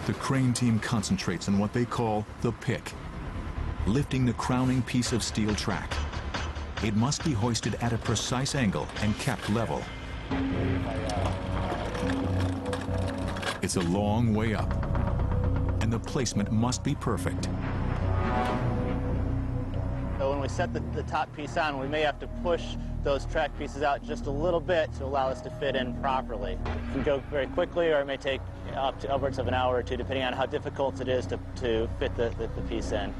The crane team concentrates on what they call the pick, lifting the crowning piece of steel track. It must be hoisted at a precise angle and kept level. It's a long way up, and the placement must be perfect. So when we set the top piece on, we may have to push those track pieces out just a little bit to allow us to fit in properly. It can go very quickly, or it may take up to upwards of an hour or two, depending on how difficult it is to fit the piece in.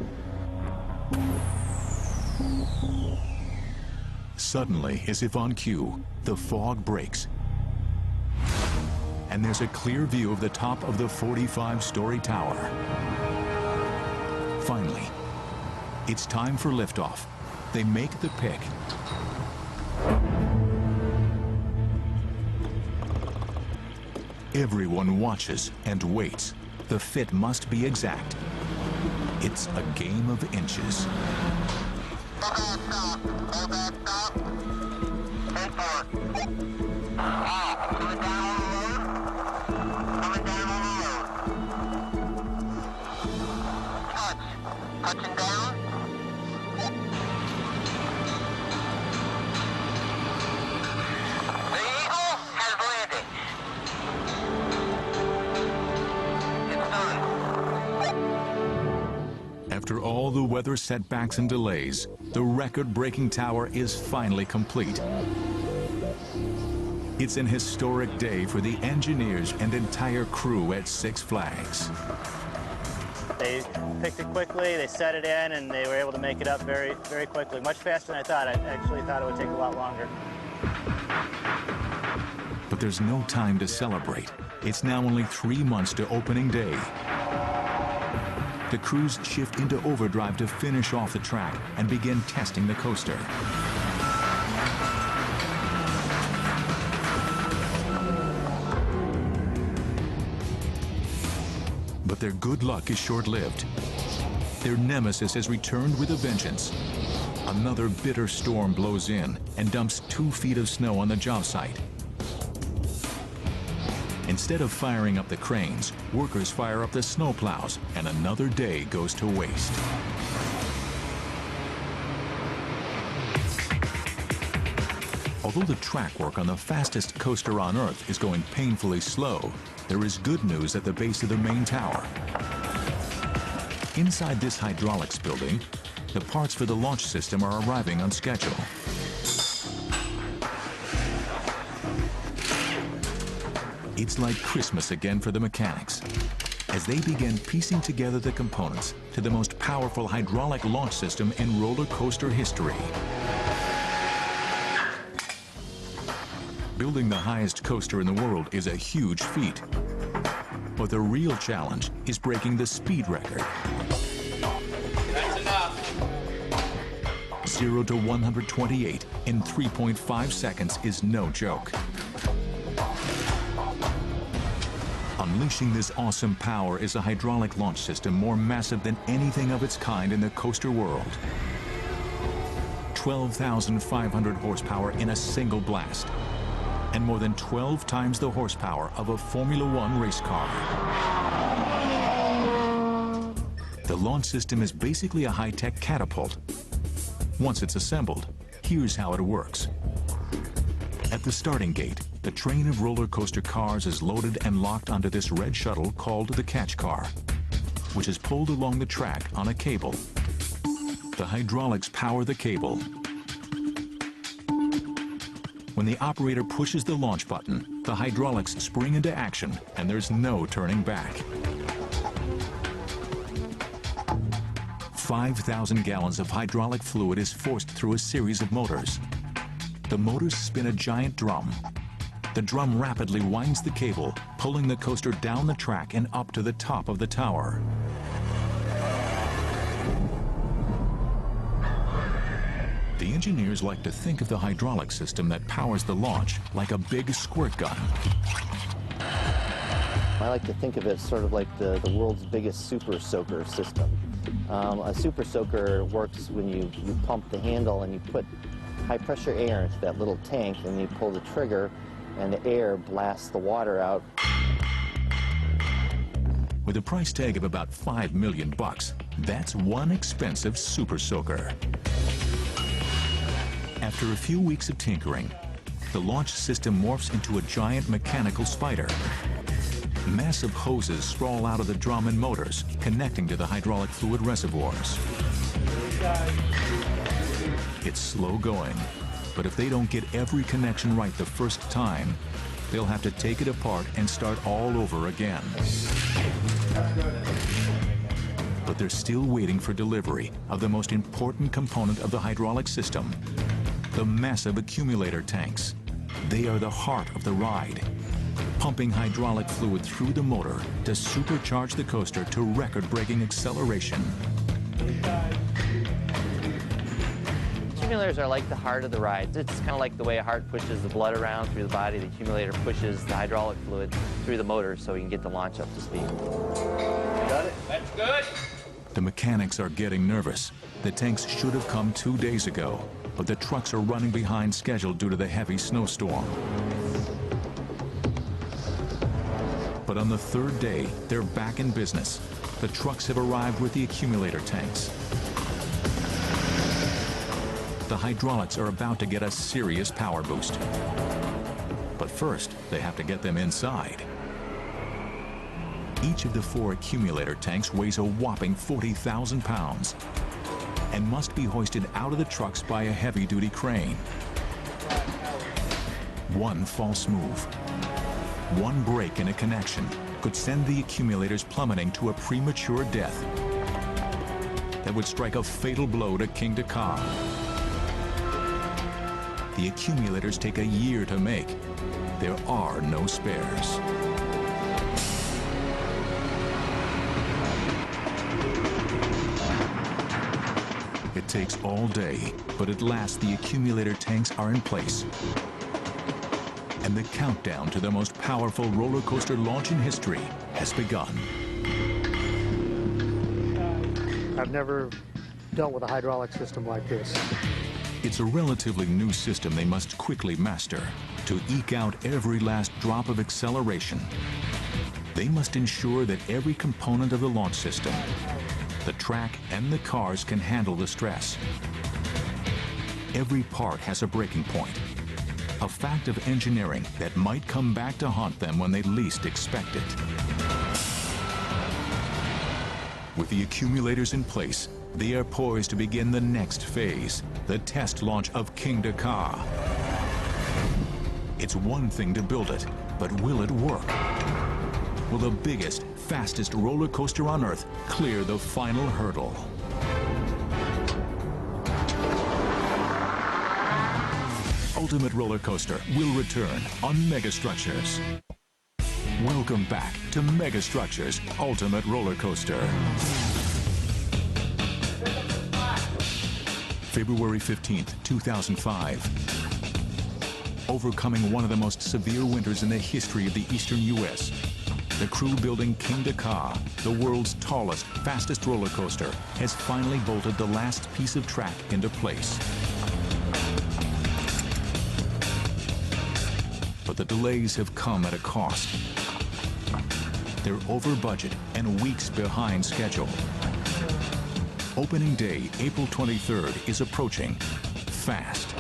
Suddenly, as if on cue, the fog breaks, and there's a clear view of the top of the 45-story tower. Finally, it's time for liftoff. They make the pick. Everyone watches and waits. The fit must be exact. It's a game of inches. Touching down. The Eagle has landed. It's done. After all the weather setbacks and delays, the record-breaking tower is finally complete. It's an historic day for the engineers and entire crew at Six Flags. They picked it quickly, they set it in, and they were able to make it up very, very quickly. Much faster than I thought. I actually thought it would take a lot longer. But there's no time to celebrate. It's now only 3 months to opening day. The crews shift into overdrive to finish off the track and begin testing the coaster. But their good luck is short-lived. Their nemesis has returned with a vengeance. Another bitter storm blows in and dumps 2 feet of snow on the job site. Instead of firing up the cranes, workers fire up the snowplows, and another day goes to waste. Although the track work on the fastest coaster on Earth is going painfully slow, there is good news at the base of the main tower. Inside this hydraulics building, the parts for the launch system are arriving on schedule. It's like Christmas again for the mechanics, as they begin piecing together the components to the most powerful hydraulic launch system in roller coaster history. Building the highest coaster in the world is a huge feat. But the real challenge is breaking the speed record. That's enough. 0 to 128 in 3.5 seconds is no joke. Unleashing this awesome power is a hydraulic launch system more massive than anything of its kind in the coaster world. 12,500 horsepower in a single blast, and more than 12 times the horsepower of a Formula One race car. The launch system is basically a high-tech catapult. Once it's assembled, here's how it works. At the starting gate, the train of roller coaster cars is loaded and locked onto this red shuttle called the catch car, which is pulled along the track on a cable. The hydraulics power the cable. When the operator pushes the launch button, the hydraulics spring into action, and there's no turning back. 5,000 gallons of hydraulic fluid is forced through a series of motors. The motors spin a giant drum. The drum rapidly winds the cable, pulling the coaster down the track and up to the top of the tower. The engineers like to think of the hydraulic system that powers the launch like a big squirt gun. I like to think of it sort of like the world's biggest super soaker system. A super soaker works when you pump the handle and you put high pressure air into that little tank, and you pull the trigger and the air blasts the water out. With a price tag of about $5 million, that's one expensive super soaker. After a few weeks of tinkering, the launch system morphs into a giant mechanical spider. Massive hoses sprawl out of the drum and motors, connecting to the hydraulic fluid reservoirs. It's slow going, but if they don't get every connection right the first time, they'll have to take it apart and start all over again. But they're still waiting for delivery of the most important component of the hydraulic system, the massive accumulator tanks. They are the heart of the ride, pumping hydraulic fluid through the motor to supercharge the coaster to record-breaking acceleration. Accumulators are like the heart of the ride. It's kind of like the way a heart pushes the blood around through the body. The accumulator pushes the hydraulic fluid through the motor so we can get the launch up to speed. Got it? That's good. The mechanics are getting nervous. The tanks should have come 2 days ago, but the trucks are running behind schedule due to the heavy snowstorm. But on the third day, they're back in business. The trucks have arrived with the accumulator tanks. The hydraulics are about to get a serious power boost. But first, they have to get them inside. Each of the 4 accumulator tanks weighs a whopping 40,000 pounds and must be hoisted out of the trucks by a heavy-duty crane. One false move, one break in a connection could send the accumulators plummeting to a premature death that would strike a fatal blow to Kingda Ka. The accumulators take a year to make. There are no spares. It takes all day, but at last the accumulator tanks are in place. And the countdown to the most powerful roller coaster launch in history has begun. I've never dealt with a hydraulic system like this. It's a relatively new system they must quickly master to eke out every last drop of acceleration. They must ensure that every component of the launch system, the track and the cars, can handle the stress. Every part has a breaking point, a fact of engineering that might come back to haunt them when they least expect it. With the accumulators in place, they are poised to begin the next phase, the test launch of Kingda Ka. It's one thing to build it, but will it work? Will the biggest, fastest roller coaster on Earth clear the final hurdle? Ultimate Roller Coaster will return on Megastructures. Welcome back to Megastructures Ultimate Roller Coaster. February 15th, 2005. Overcoming one of the most severe winters in the history of the eastern U.S., the crew building Kingda Ka, the world's tallest, fastest roller coaster, has finally bolted the last piece of track into place. But the delays have come at a cost. They're over budget and weeks behind schedule. Opening day, April 23rd, is approaching fast.